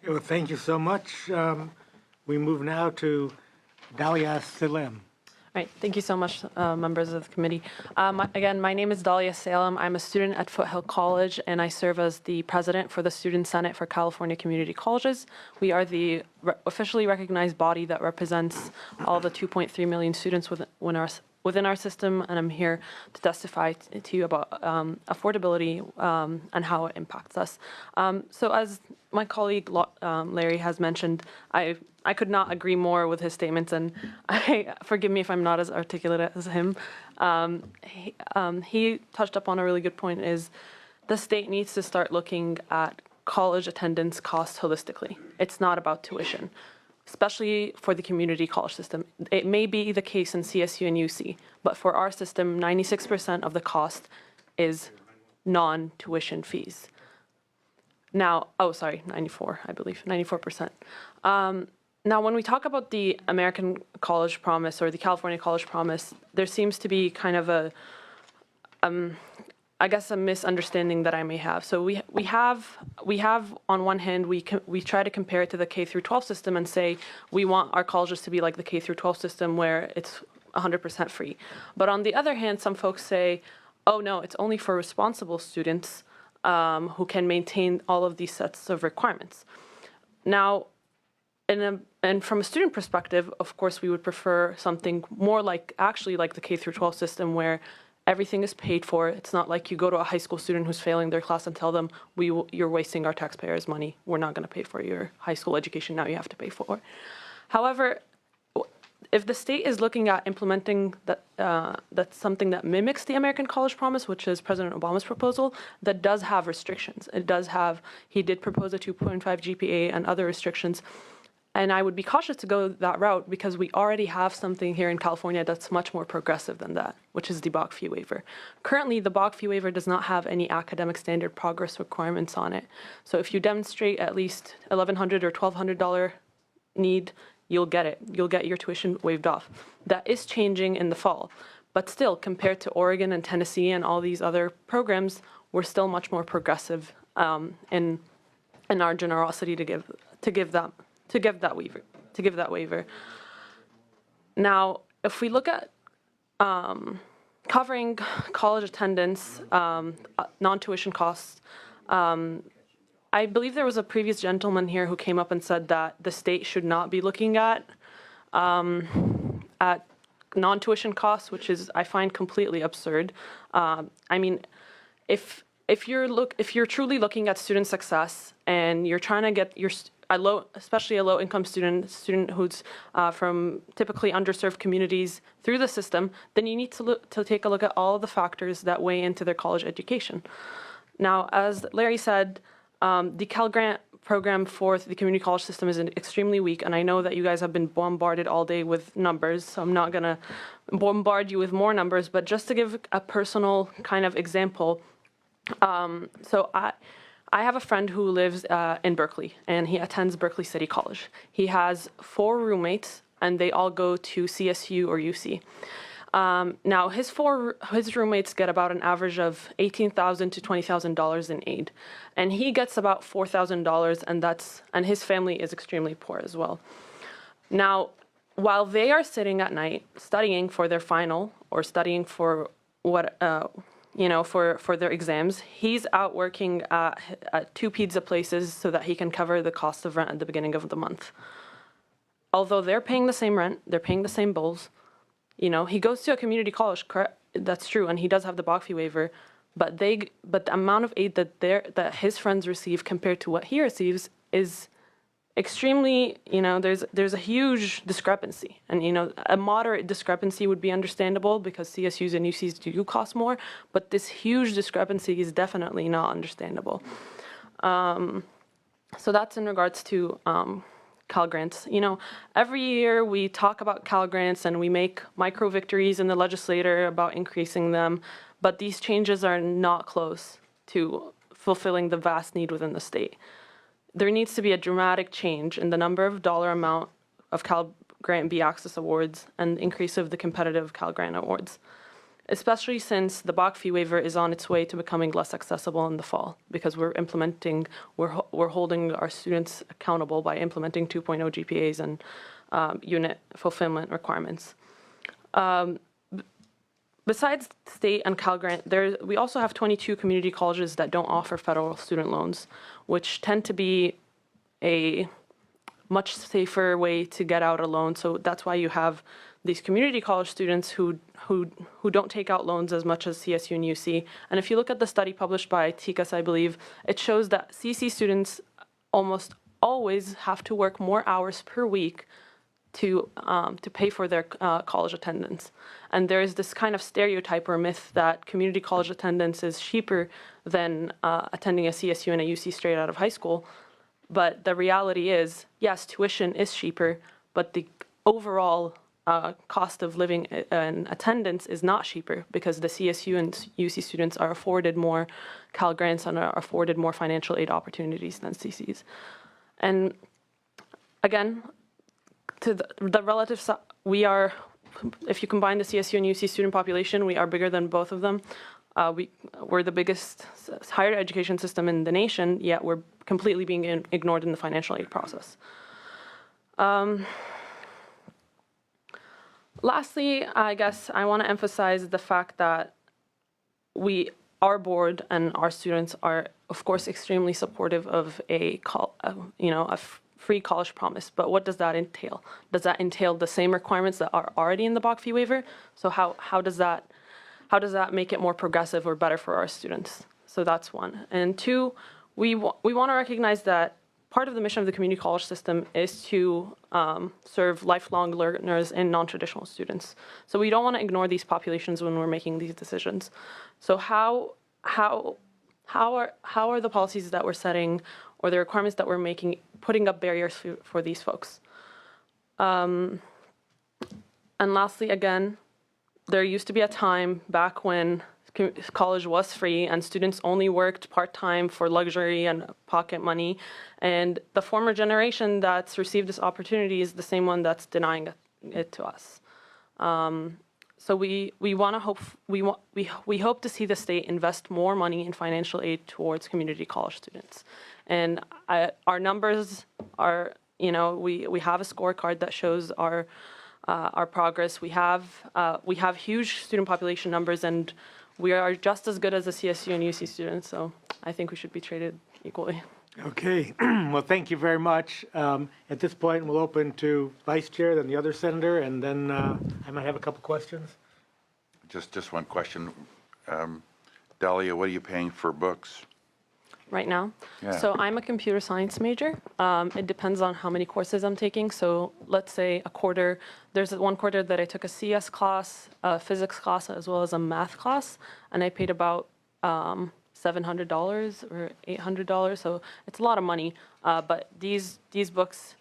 Okay, well, thank you so much. We move now to Dalia Salem. All right, thank you so much, members of the committee. Again, my name is Dahlia Salem. I'm a student at Foothill College, and I serve as the president for the Student Senate for California Community Colleges. We are the officially recognized body that represents all the 2.3 million students within our system, and I'm here to testify to you about affordability and how it impacts us. So as my colleague Larry has mentioned, I could not agree more with his statements, and forgive me if I'm not as articulate as him. He touched upon a really good point, is the state needs to start looking at college attendance costs holistically. It's not about tuition, especially for the community college system. It may be the case in CSU and UC, but for our system, 96% of the cost is non-tuition fees. Now, 94, I believe, 94%. Now, when we talk about the American College Promise or the California College Promise, there seems to be kind of a, I guess, a misunderstanding that I may have. So we have on one hand, we try to compare it to the K through 12 system and say we want our colleges to be like the K through 12 system where it's 100% free. But on the other hand, some folks say, oh no, it's only for responsible students who can maintain all of these sets of requirements. Now, and from a student perspective, of course, we would prefer something more like the K through 12 system where everything is paid for. It's not like you go to a high school student who's failing their class and tell them, you're wasting our taxpayers' money. We're not going to pay for your high school education. Now you have to pay for it. However, if the state is looking at implementing that's something that mimics the American College Promise, which is President Obama's proposal, that does have restrictions. He did propose a 2.5 GPA and other restrictions. And I would be cautious to go that route because we already have something here in California that's much more progressive than that, which is the BOC fee waiver. Currently, the BOC fee waiver does not have any academic standard progress requirements on it. So if you demonstrate at least $1,100 or $1,200 need, you'll get it. You'll get your tuition waived off. That is changing in the fall. But still, compared to Oregon and Tennessee and all these other programs, we're still much more progressive in our generosity to give that waiver. Now, if we look at covering college attendance, non-tuition costs, I believe there was a previous gentleman here who came up and said that the state should not be looking at non-tuition costs, which is, I find, completely absurd. I mean, if you're truly looking at student success and you're trying to get especially a low-income student who's from typically underserved communities through the system, then you need to take a look at all of the factors that weigh into their college education. Now, as Larry said, the Cal Grant program for the community college system is extremely weak, and I know that you guys have been bombarded all day with numbers, so I'm not going to bombard you with more numbers, but just to give a personal kind of example, so I have a friend who lives in Berkeley, and he attends Berkeley City College. He has 4 roommates, and they all go to CSU or UC. Now, his roommates get about an average of $18,000 to $20,000 in aid, and he gets about $4,000, and his family is extremely poor as well. Now, while they are sitting at night studying for their final or studying for for their exams, he's out working at 2 pizza places so that he can cover the cost of rent at the beginning of the month. Although they're paying the same rent, they're paying the same bills. He goes to a community college, that's true, and he does have the BOC fee waiver, but the amount of aid that his friends receive compared to what he receives is extremely, there's a huge discrepancy. And, a moderate discrepancy would be understandable because CSUs and UCs do cost more, but this huge discrepancy is definitely not understandable. So that's in regards to Cal Grants. Every year we talk about Cal Grants and we make micro victories in the legislature about increasing them, but these changes are not close to fulfilling the vast need within the state. There needs to be a dramatic change in the number of dollar amount of Cal Grant B Access Awards and increase of the competitive Cal Grant Awards. especially since the BOC fee waiver is on its way to becoming less accessible in the fall because we're holding our students accountable by implementing 2.0 GPAs and unit fulfillment requirements. Besides state and Cal Grant, we also have 22 community colleges that don't offer federal student loans, which tend to be a much safer way to get out a loan. So that's why you have these community college students who don't take out loans as much as CSU and UC. And if you look at the study published by TICAS, I believe, it shows that CC students almost always have to work more hours per week to pay for their college attendance. And there's this kind of stereotype or myth that community college attendance is cheaper than attending a CSU and a UC straight out of high school. But the reality is, yes, tuition is cheaper, but the overall cost of living and attendance is not cheaper because the CSU and UC students are afforded more Cal Grants and are afforded more financial aid opportunities than CCs. And again, to the relative, we are, if you combine the CSU and UC student population, we are bigger than both of them. We're the biggest higher education system in the nation, yet we're completely being ignored in the financial aid process. Lastly, I guess I want to emphasize the fact that our board and our students are, of course, extremely supportive of a free college promise. But what does that entail? Does that entail the same requirements that are already in the BOC fee waiver? So how does that make it more progressive or better for our students? So that's one. And two, we want to recognize that part of the mission of the community college system is to serve lifelong learners and non-traditional students. So we don't want to ignore these populations when we're making these decisions. So how are the policies that we're setting or the requirements that we're making putting up barriers for these folks? And lastly, again, there used to be a time back when college was free and students only worked part-time for luxury and pocket money. And the former generation that's received this opportunity is the same one that's denying it to us. So we hope to see the state invest more money in financial aid towards community college students. And our numbers are, we have a scorecard that shows our progress. We have huge student population numbers, and we are just as good as the CSU and UC students. So I think we should be treated equally. Okay, well, thank you very much. At this point, we'll open to Vice Chair, then the other Senator, and then I might have a couple questions. Just one question. Dahlia, what are you paying for books? Right now? Yeah. So I'm a computer science major. It depends on how many courses I'm taking. So let's say a quarter, there's one quarter that I took a CS class, a physics class, as well as a math class, and I paid about $700 or $800. So it's a lot of money. But these books,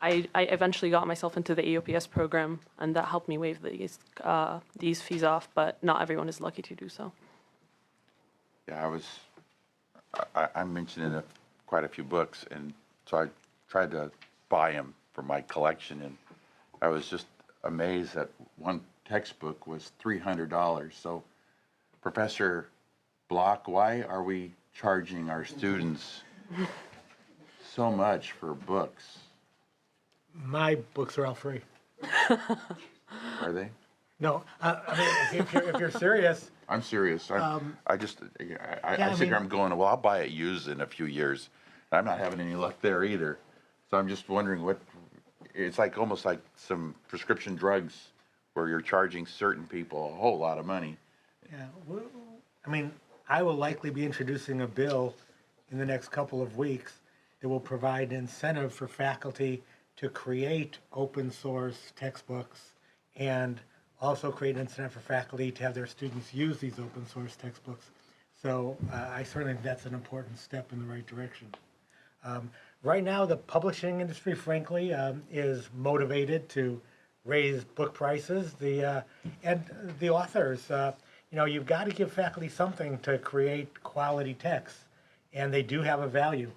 I eventually got myself into the AOPS program, and that helped me waive these fees off, but not everyone is lucky to do so. Yeah, I'm mentioning quite a few books, and so I tried to buy them for my collection, and I was just amazed that one textbook was $300. So, Professor Block, why are we charging our students so much for books? My books are all free. Are they? No, I mean, if you're serious, I'm serious. I sit here, I'm going, well, I'll buy it used in a few years. I'm not having any luck there either. So I'm just wondering it's like almost like some prescription drugs where you're charging certain people a whole lot of money. yeah, I mean, I will likely be introducing a bill in the next couple of weeks that will provide incentive for faculty to create open source textbooks and also create an incentive for faculty to have their students use these open source textbooks. So I certainly think that's an important step in the right direction. Right now, the publishing industry, frankly, is motivated to raise book prices. And the authors, you've got to give faculty something to create quality texts, and they do have a value.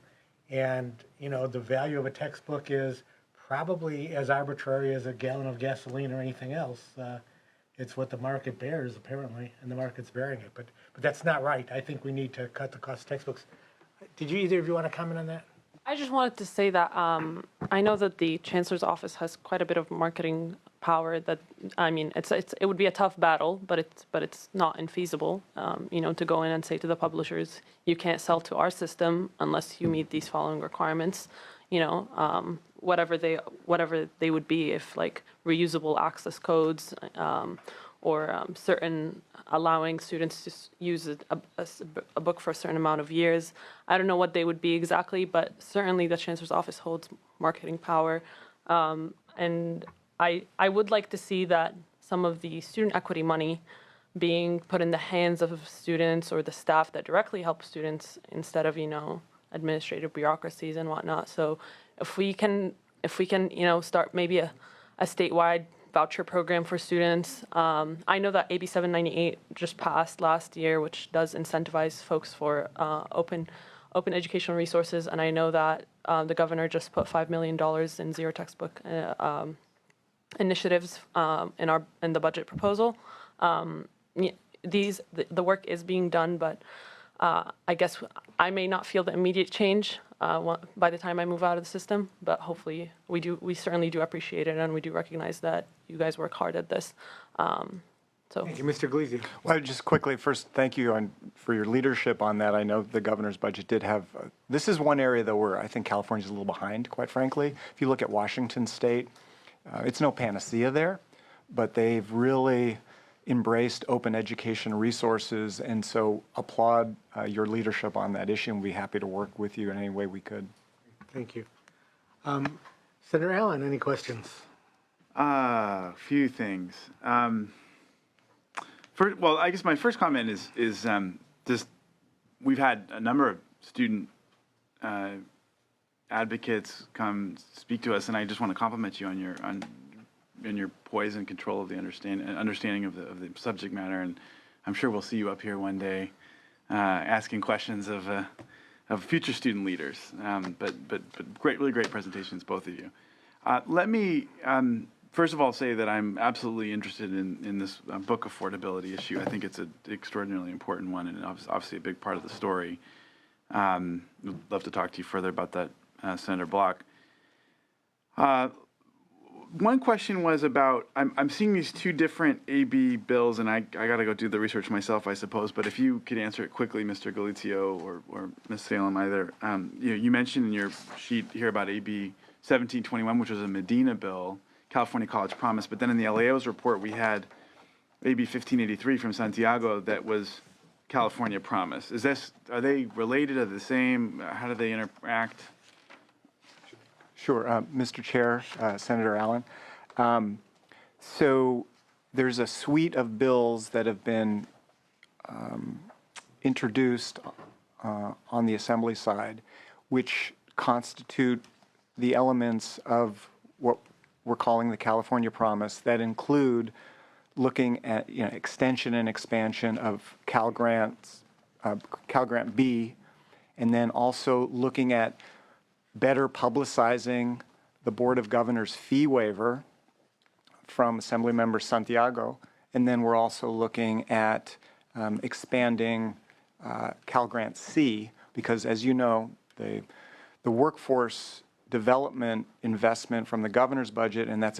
And, the value of a textbook is probably as arbitrary as a gallon of gasoline or anything else. It's what the market bears, apparently, and the market's bearing it. But that's not right. I think we need to cut the cost of textbooks. Did you, either of you want to comment on that? I just wanted to say that I know that the Chancellor's office has quite a bit of marketing power. That I mean, it would be a tough battle, but it's not infeasible. To go in and say to the publishers, you can't sell to our system unless you meet these following requirements. Whatever they would be, if like reusable access codes or certain allowing students to use a book for a certain amount of years. I don't know what they would be exactly, but certainly the Chancellor's office holds marketing power. And I would like to see that some of the student equity money being put in the hands of students or the staff that directly help students instead of, administrative bureaucracies and whatnot. So if we can, start maybe a statewide voucher program for students. I know that AB 798 just passed last year, which does incentivize folks for open educational resources, and I know that the governor just put $5 million in zero textbook initiatives in the budget proposal. The work is being done, but I guess I may not feel the immediate change by the time I move out of the system, but hopefully we certainly do appreciate it, and we do recognize that you guys work hard at this. Thank you, Mr. Glizio. Well, just quickly, first, thank you for your leadership on that. I know the governor's budget did have, this is one area, though, where I think California's a little behind, quite frankly. If you look at Washington State, it's no panacea there, but they've really embraced open education resources, and so applaud your leadership on that issue, and we'd be happy to work with you in any way we could. Thank you. Senator Allen, any questions? Few things. Well, I guess my first comment is just we've had a number of student advocates come speak to us, and I just want to compliment you on your poise and control of the understanding of the subject matter. And I'm sure we'll see you up here one day asking questions of future student leaders. But really great presentations, both of you. Let me first of all say that I'm absolutely interested in this book affordability issue. I think it's an extraordinarily important one, and obviously a big part of the story. Would love to talk to you further about that, Senator Block. One question was about, I'm seeing these two different AB bills, and I got to go do the research myself, I suppose, but if you could answer it quickly, Mr. Galizio or Ms. Salem, either. You mentioned in your sheet here about AB 1721, which was a Medina bill, California College Promise, but then in the LAO's report, we had AB 1583 from Santiago that was California Promise. Are they related, are they the same? How do they interact? Sure, Mr. Chair, Senator Allen. So there's a suite of bills that have been introduced on the Assembly side, which constitute the elements of what we're calling the California Promise, that include looking at extension and expansion of Cal Grant B, and then also looking at better publicizing the Board of Governors fee waiver from Assemblymember Santiago. And then we're also looking at expanding Cal Grant C, because as you know, the workforce development investment from the governor's budget, and that's,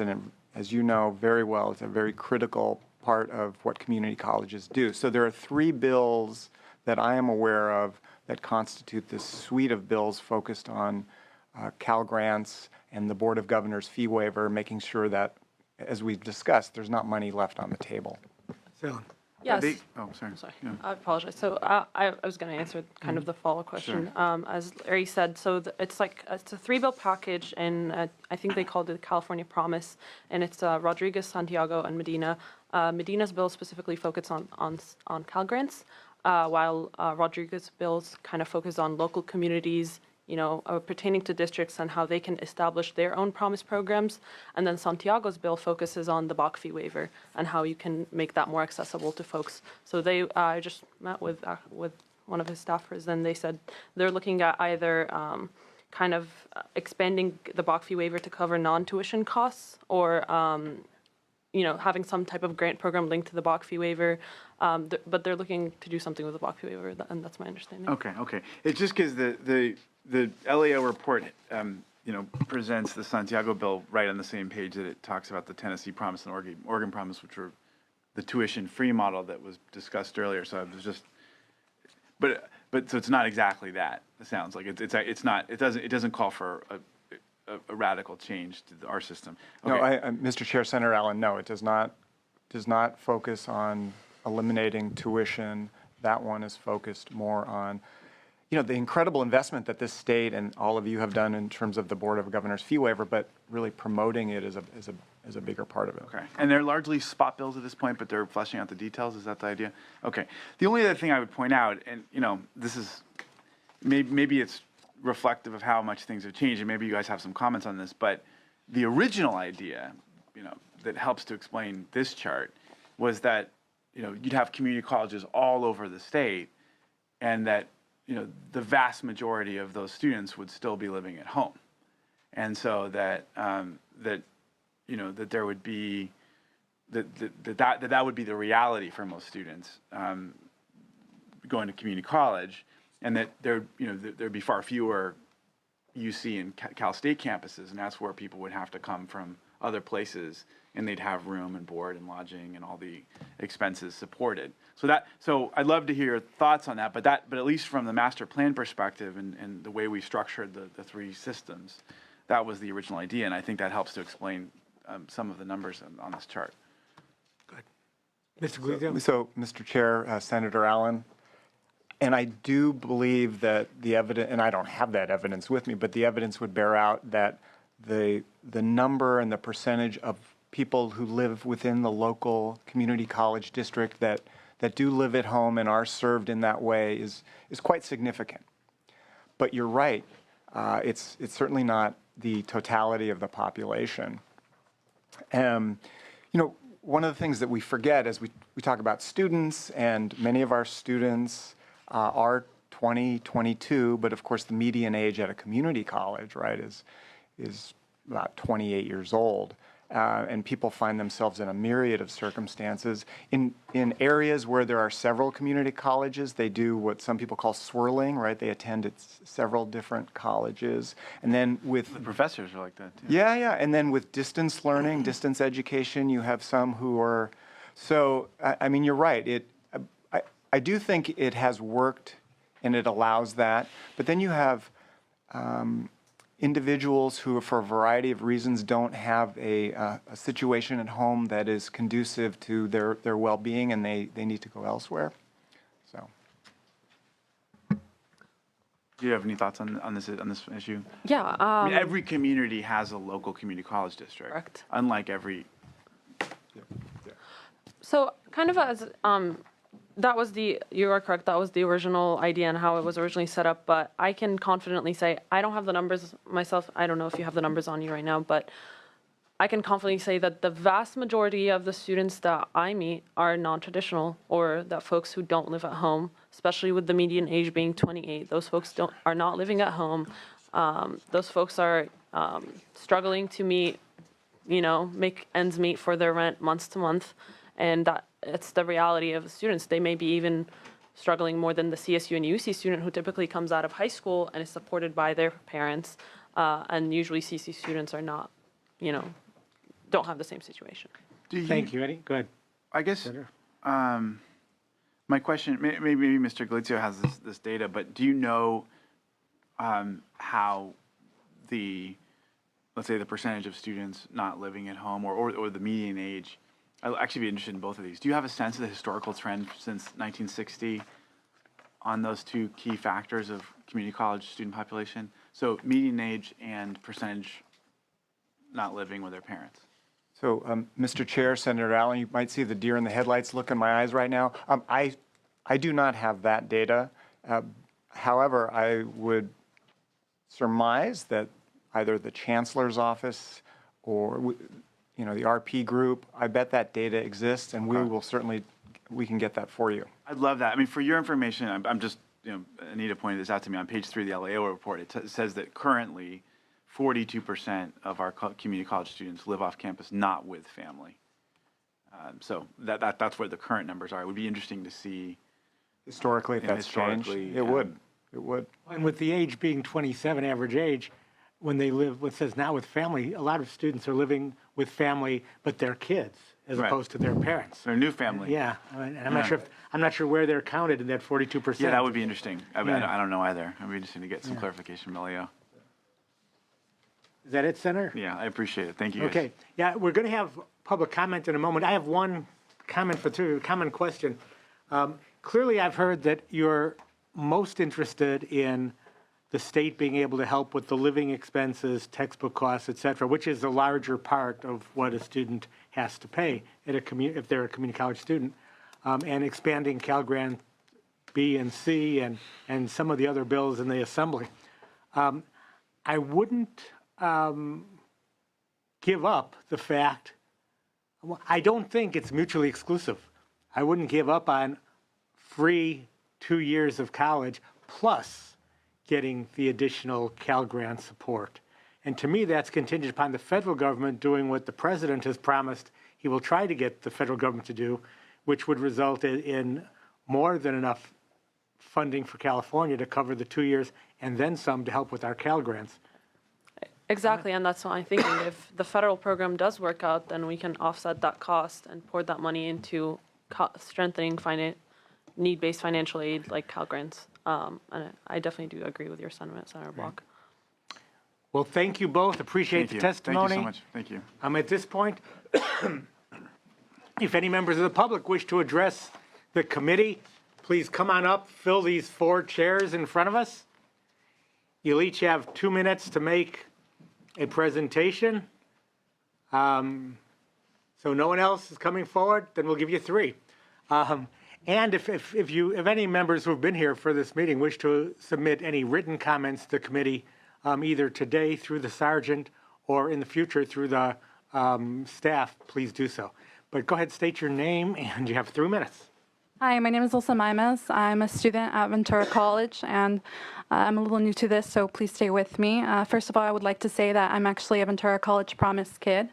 as you know very well, it's a very critical part of what community colleges do. So there are three bills that I am aware of that constitute this suite of bills focused on Cal Grants and the Board of Governors fee waiver, making sure that, as we've discussed, there's not money left on the table. Salem. Yes. Sorry. Sorry, Yeah. I apologize. So I was going to answer kind of the follow-up question. As Larry said, so it's a three-bill package, and I think they called it the California Promise, and it's Rodriguez, Santiago, and Medina. Medina's bill specifically focus on Cal Grants, while Rodriguez's bills kind of focus on local communities, pertaining to districts and how they can establish their own promise programs. And then Santiago's bill focuses on the BOC fee waiver and how you can make that more accessible to folks. So I just met with one of his staffers, and they said they're looking at either kind of expanding the BOC fee waiver to cover non-tuition costs, or having some type of grant program linked to the BOC fee waiver. But they're looking to do something with the BOC fee waiver, and that's my understanding. Okay. It's just because the LAO report, presents the Santiago bill right on the same page that it talks about the Tennessee Promise and Oregon Promise, which were the tuition-free model that was discussed earlier. So I was just, but so it's not exactly that. It sounds like it's not. It doesn't call for a radical change to our system. Okay. No, Mr. Chair, Senator Allen, no, it does not focus on eliminating tuition. That one is focused more on, the incredible investment that this state and all of you have done in terms of the Board of Governors fee waiver, but really promoting it is a bigger part of it. Okay. And they're largely spot bills at this point, but they're fleshing out the details. Is that the idea? Okay. The only other thing I would point out, and this is maybe it's reflective of how much things have changed, and maybe you guys have some comments on this, but the original idea, that helps to explain this chart was that, you'd have community colleges all over the state, and that, the vast majority of those students would still be living at home. And so that there would be, that would be the reality for most students going to community college, and that there'd be far fewer UC and Cal State campuses, and that's where people would have to come from other places, and they'd have room and board and lodging and all the expenses supported. So I'd love to hear your thoughts on that, but at least from the master plan perspective and the way we structured the three systems, that was the original idea, and I think that helps to explain some of the numbers on this chart. Mr. Guizio? So, Mr. Chair, Senator Allen, and I do believe that the evidence, and I don't have that evidence with me, but the evidence would bear out that the number and the percentage of people who live within the local community college district that do live at home and are served in that way is quite significant. But you're right, it's certainly not the totality of the population. One of the things that we forget as we talk about students, and many of our students are 20, 22, but of course the median age at a community college, right, is about 28 years old. And people find themselves in a myriad of circumstances. In areas where there are several community colleges, they do what some people call swirling, right? They attend at several different colleges. And then with... The professors are like that, too. Yeah. And then with distance learning, distance education, you have some who are... So, I mean, you're right. I do think it has worked, and it allows that. But then you have... individuals who, for a variety of reasons, don't have a situation at home that is conducive to their well-being, and they need to go elsewhere. So, do you have any thoughts on this issue? Yeah. I mean, every community has a local community college district. Correct. Unlike every. So kind of as you are correct, that was the original idea and how it was originally set up, but I can confidently say, I don't have the numbers myself, I don't know if you have the numbers on you right now, but I can confidently say that the vast majority of the students that I meet are non-traditional, or that folks who don't live at home, especially with the median age being 28, those folks are not living at home. Those folks are struggling to make ends meet for their rent month to month, and that it's the reality of the students. They may be even struggling more than the CSU and UC student who typically comes out of high school and is supported by their parents. And usually CC students are not, don't have the same situation. Thank you, Eddie. Go ahead. I guess my question, maybe Mr. Galizio has this data, but do you know how let's say the percentage of students not living at home or the median age? I'll actually be interested in both of these. Do you have a sense of the historical trend since 1960 on those two key factors of community college student population? So median age and percentage not living with their parents. So, Mr. Chair, Senator Allen, you might see the deer in the headlights look in my eyes right now. I do not have that data. However, I would surmise that either the Chancellor's office or the RP group, I bet that data exists, and we can get that for you. I'd love that. I mean, for your information, I'm just, Anita pointed this out to me on page 3 of the LAO report. It says that currently 42% of our community college students live off campus not with family. So that's where the current numbers are. It would be interesting to see. Historically, if Yeah, that's changed, historically, it would. It would. And with the age being 27, average age, when they live, what says now with family, a lot of students are living with family, but their kids, as Right. opposed to their parents. Their new family. Yeah, and I'm not sure where they're counted in that 42%. Yeah, that would be interesting. I Yeah. don't know either. It'd be interesting to get some clarification from Leo. Is that it, Senator? Yeah, I appreciate it. Thank you. Guys. Okay, yeah, we're going to have public comment in a moment. I have one common question. Clearly, I've heard that you're most interested in the state being able to help with the living expenses, textbook costs, et cetera, which is the larger part of what a student has to pay at if they're a community college student, and expanding Cal Grant B and C and some of the other bills in the Assembly. I wouldn't give up the fact, I don't think it's mutually exclusive. I wouldn't give up on free 2 years of college plus getting the additional Cal Grant support. And to me, that's contingent upon the federal government doing what the president has promised he will try to get the federal government to do, which would result in more than enough funding for California to cover the 2 years and then some to help with our Cal Grants. Exactly, and that's what I'm thinking. If the federal program does work out, then we can offset that cost and pour that money into strengthening need-based financial aid like Cal Grants. And I definitely do agree with your sentiment, Senator Block. Well, thank you both. Appreciate Thank the you. testimony. Thank you so much. Thank you. At this point, if any members of the public wish to address the committee, please come on up, fill these 4 chairs in front of us. You'll each have 2 minutes to make a presentation. So no one else is coming forward, then we'll give you 3. And if any members who've been here for this meeting wish to submit any written comments to the committee, either today through the sergeant or in the future through the staff, please do so. But go ahead, state your name, and you have 3 minutes. Hi, my name is Ilsa Mimes. I'm a student at Ventura College, and I'm a little new to this, so please stay with me. First of all, I would like to say that I'm actually a Ventura College Promise kid.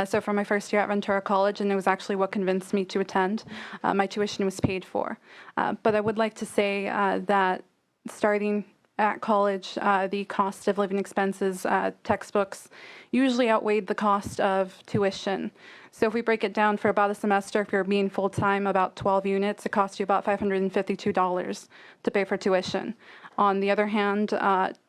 So for my first year at Ventura College, and it was actually what convinced me to attend, my tuition was paid for. But I would like to say that starting at college, the cost of living expenses, textbooks, usually outweighed the cost of tuition. So if we break it down for about a semester, if you're being full-time, about 12 units, it costs you about $552 to pay for tuition. On the other hand,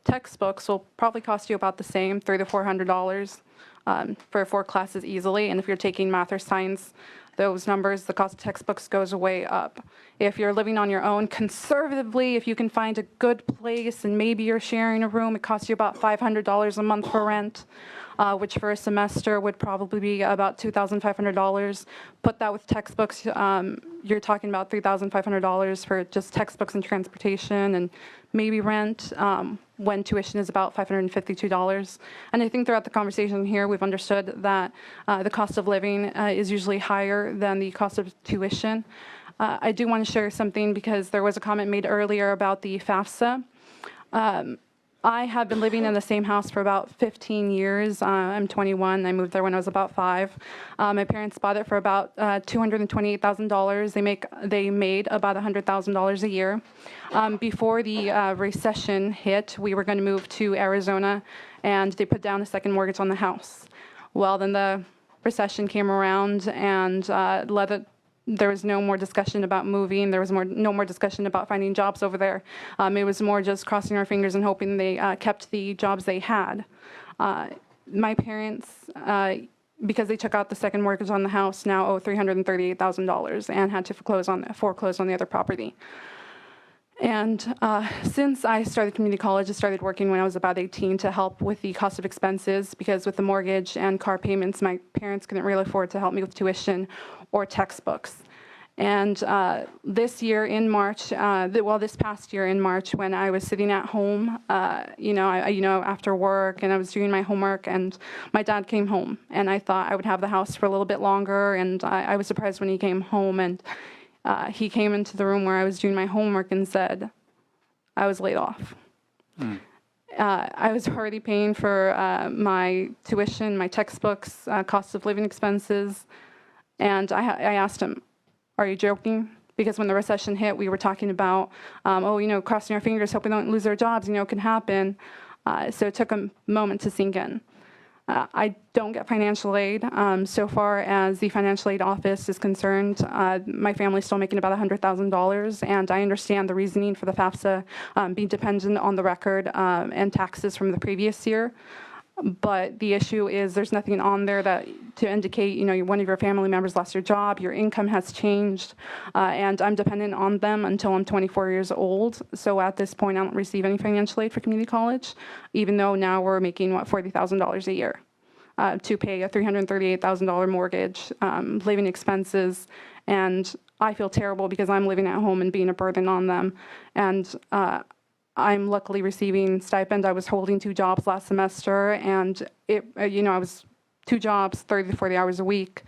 textbooks will probably cost you about the same, $300 to $400 for 4 classes easily. And if you're taking math or science, those numbers, the cost of textbooks goes way up. If you're living on your own, conservatively, if you can find a good place and maybe you're sharing a room, it costs you about $500 a month for rent, which for a semester would probably be about $2,500. Put that with textbooks, you're talking about $3,500 for just textbooks and transportation and maybe rent, when tuition is about $552. And I think throughout the conversation here, we've understood that the cost of living is usually higher than the cost of tuition. I do want to share something because there was a comment made earlier about the FAFSA. I have been living in the same house for about 15 years. I'm 21. I moved there when I was about 5. My parents bought it for about $228,000. They made about $100,000 a year. Before the recession hit, we were going to move to Arizona, and they put down a second mortgage on the house. Well, then the recession came around and there was no more discussion about moving. There was no more discussion about finding jobs over there. It was more just crossing our fingers and hoping they kept the jobs they had. My parents, because they took out the second mortgage on the house, now owe $338,000 and had to foreclose on the other property. And since I started community college, I started working when I was about 18 to help with the cost of expenses, because with the mortgage and car payments, my parents couldn't really afford to help me with tuition or textbooks. And this past year in March, when I was sitting at home, after work, and I was doing my homework, and my dad came home, and I thought I would have the house for a little bit longer, and I was surprised when he came home, and he came into the room where I was doing my homework and said, I was laid off. I was already paying for my tuition, my textbooks, cost of living expenses, And I asked him, are you joking? Because when the recession hit, we were talking about, crossing our fingers, hoping they don't lose their jobs, it can happen. So it took a moment to sink in. I don't get financial aid. So far as the financial aid office is concerned, my family's still making about $100,000, and I understand the reasoning for the FAFSA being dependent on the record and taxes from the previous year. But the issue is there's nothing on there that to indicate, one of your family members lost your job, your income has changed, and I'm dependent on them until I'm 24 years old. So at this point, I don't receive any financial aid for community college, even though now we're making, $40,000 a year to pay a $338,000 mortgage, living expenses, and I feel terrible because I'm living at home and being a burden on them. And I'm luckily receiving stipend. I was holding 2 jobs last semester, and I was 2 jobs, 30 to 40 hours a week.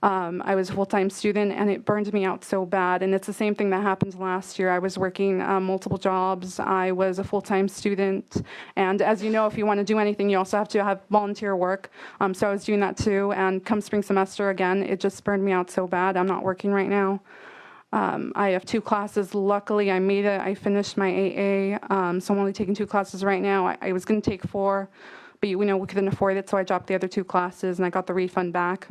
I was a full-time student, and it burned me out so bad. And it's the same thing that happened last year. I was working multiple jobs. I was a full-time student. And as you know, if you want to do anything, you also have to have volunteer work. So I was doing that too. And come spring semester, again, it just burned me out so bad. I'm not working right now. I have 2 classes. Luckily, I made it. I finished my AA, so I'm only taking 2 classes right now. I was going to take 4, but we couldn't afford it, so I dropped the other 2 classes, and I got the refund back.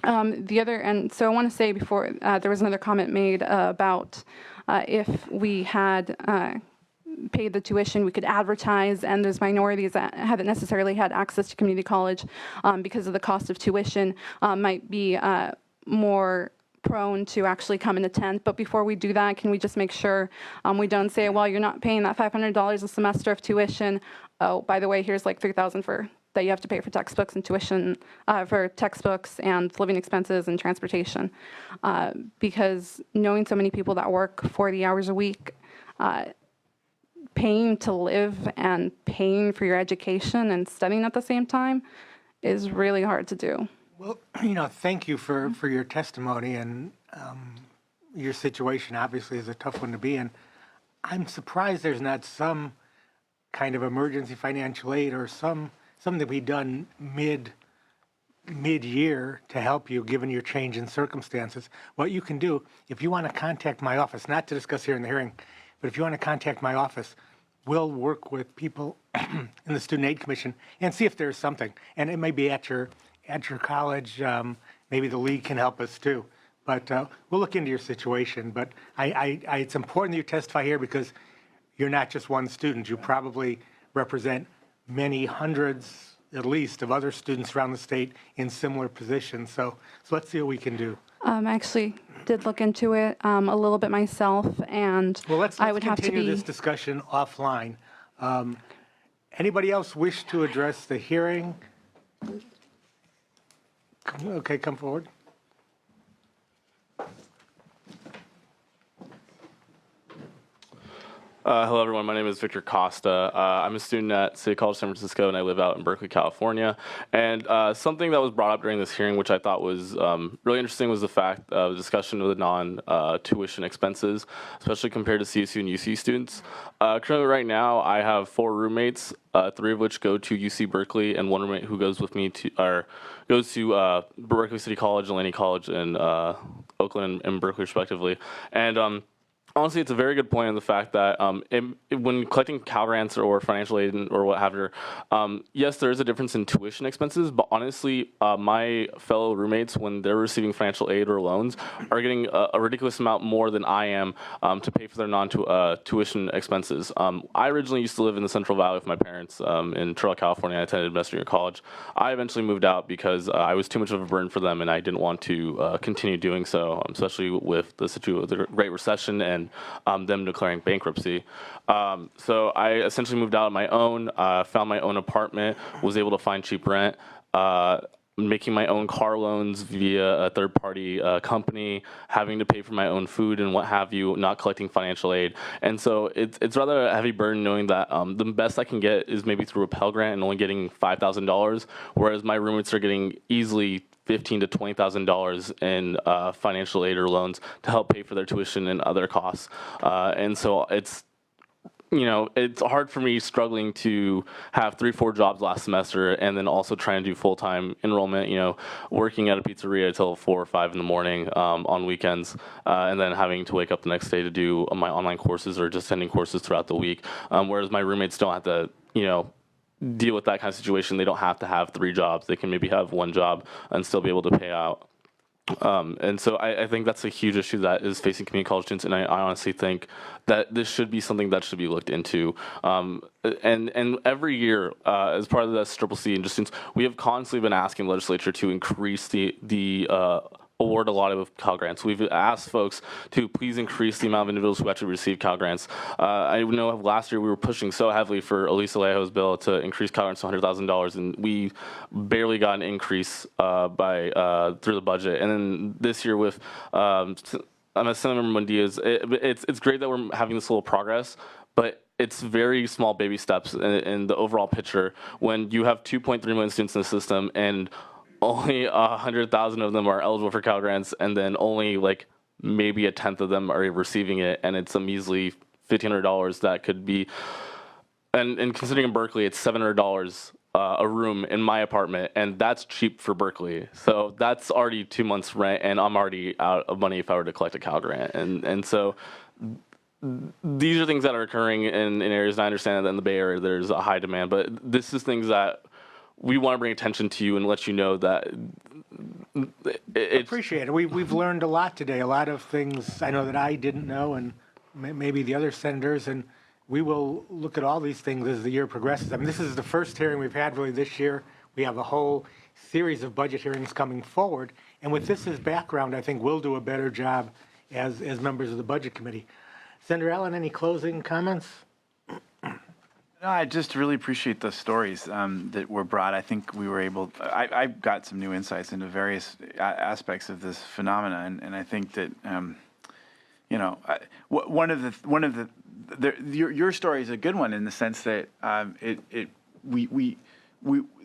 So I want to say before, there was another comment made about if we had paid the tuition, we could advertise, and there's minorities that haven't necessarily had access to community college because of the cost of tuition, might be more prone to actually come and attend. But before we do that, can we just make sure we don't say, well, you're not paying that $500 a semester of tuition. Oh, by the way, here's like $3,000 that you have to pay for textbooks and tuition, for textbooks and living expenses and transportation. Because knowing so many people that work 40 hours a week, paying to live and paying for your education and studying at the same time is really hard to do. Well, thank you for your testimony, and your situation obviously is a tough one to be in. I'm surprised there's not some kind of emergency financial aid or something to be done mid-year to help you given your change in circumstances. What you can do, if you want to contact my office, not to discuss here in the hearing, but if you want to contact my office, we'll work with people in the Student Aid Commission and see if there's something. And it may be at your college, maybe the league can help us too. But we'll look into your situation. But it's important that you testify here because you're not just one student. You probably represent many hundreds, at least, of other students around the state in similar positions. So let's see what we can do. I actually did look into it a little bit myself, and Well, let's I would have to continue be. this discussion offline. Anybody else wish to address the hearing? Okay, come forward. Hello, everyone. My name is Victor Costa. I'm a student at City College San Francisco, and I live out in Berkeley, California. And something that was brought up during this hearing, which I thought was really interesting, was the fact of the discussion of the non-tuition expenses, especially compared to CSU and UC students. Currently, right now, I have 4 roommates, 3 of which go to UC Berkeley, and 1 roommate who goes with me goes to Berkeley City College, Laney College, and Oakland and Berkeley, respectively. And honestly, it's a very good point in the fact that when collecting Cal Grants or financial aid or what have you, yes, there is a difference in tuition expenses, but honestly, my fellow roommates, when they're receiving financial aid or loans, are getting a ridiculous amount more than I am to pay for their non-tuition expenses. I originally used to live in the Central Valley with my parents in Turlock, California. I attended Western College. I eventually moved out because I was too much of a burden for them, and I didn't want to continue doing so, especially with the Great Recession and them declaring bankruptcy. So I essentially moved out on my own, found my own apartment, was able to find cheap rent, making my own car loans via a third-party company, having to pay for my own food and what have you, not collecting financial aid. And so it's rather a heavy burden knowing that the best I can get is maybe through a Pell Grant and only getting $5,000, whereas my roommates are getting easily $15,000 to $20,000 in financial aid or loans to help pay for their tuition and other costs. And so it's you know, it's hard for me struggling to have 3-4 jobs last semester and then also trying to do full-time enrollment, you know, working at a pizzeria till 4 or 5 in the morning on weekends, and then having to wake up the next day to do my online courses or just attending courses throughout the week. Whereas my roommates don't have to, you know, deal with that kind of situation. They don't have to have 3 jobs. They can maybe have 1 job and still be able to pay out. And so I think that's a huge issue that is facing community college students, and I honestly think that this should be something that should be looked into. And every year, as part of the SCCC and just since we have constantly been asking the legislature to increase the award allotted with Cal Grants. We've asked folks to please increase the amount of individuals who actually receive Cal Grants. I know last year we were pushing so heavily for Elisa Alejo's bill to increase Cal Grants to $100,000, and we barely got an increase through the budget. And then this year with Senator Mundia's, it's great that we're having this little progress, but it's very small baby steps in the overall picture when you have 2.3 million students in the system and only 100,000 of them are eligible for Cal Grants, and then only like maybe a tenth of them are receiving it, and it's a measly $1,500 that could be. And considering in Berkeley, it's $700 a room in my apartment, and that's cheap for Berkeley. So that's already 2 months' rent, and I'm already out of money if I were to collect a Cal Grant. And so these are things that are occurring in areas, and I understand that in the Bay Area there's a high demand, but this is things that we want to bring attention to you and let you know that it's. Appreciate it. We've learned a lot today, a lot of things I know that I didn't know, and maybe the other senators, and we will look at all these things as the year progresses. I mean, this is the first hearing we've had really this year. We have a whole series of budget hearings coming forward, and with this as background, I think we'll do a better job as members of the Budget Committee. Senator Allen, any closing comments? No, I just really appreciate the stories that were brought. I think we were able. I got some new insights into various aspects of this phenomena, and I think that you know, your story is a good one in the sense that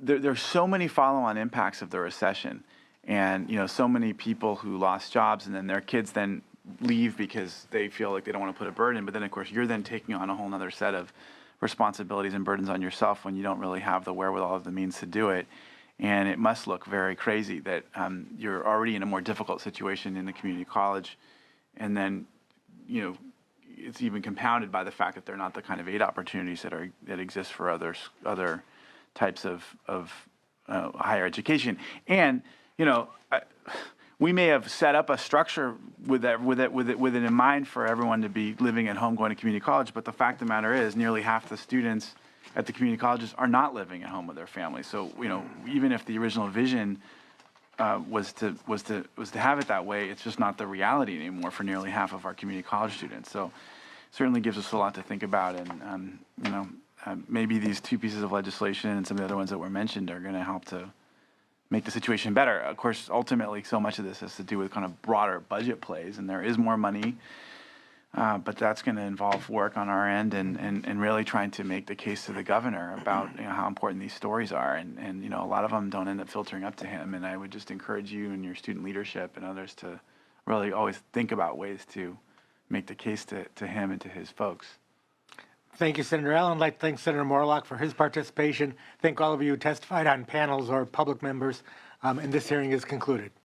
there's so many follow-on impacts of the recession, and you know, so many people who lost jobs, and then their kids then leave because they feel like they don't want to put a burden. But then, of course, you're then taking on a whole other set of responsibilities and burdens on yourself when you don't really have the wherewithal of the means to do it. And it must look very crazy that you're already in a more difficult situation in the community college, and then, you know, it's even compounded by the fact that they're not the kind of aid opportunities that exist for other types of higher education. And you know, we may have set up a structure with it in mind for everyone to be living at home, going to community college. But the fact of the matter is, nearly half the students at the community colleges are not living at home with their families. So you know, even if the original vision was to have it that way, it's just not the reality anymore for nearly half of our community college students. So certainly gives us a lot to think about, and you know, maybe these 2 pieces of legislation and some of the other ones that were mentioned are going to help to make the situation better. Of course, ultimately, so much of this has to do with kind of broader budget plays, and there is more money, but that's going to involve work on our end and really trying to make the case to the governor about, you know, how important these stories are. And you know, a lot of them don't end up filtering up to him. And I would just encourage you and your student leadership and others to really always think about ways to make the case to him and to his folks. Thank you, Senator Allen. I'd like to thank Senator Morlock for his participation. Thank all of you who testified on panels or public members. And this hearing is concluded.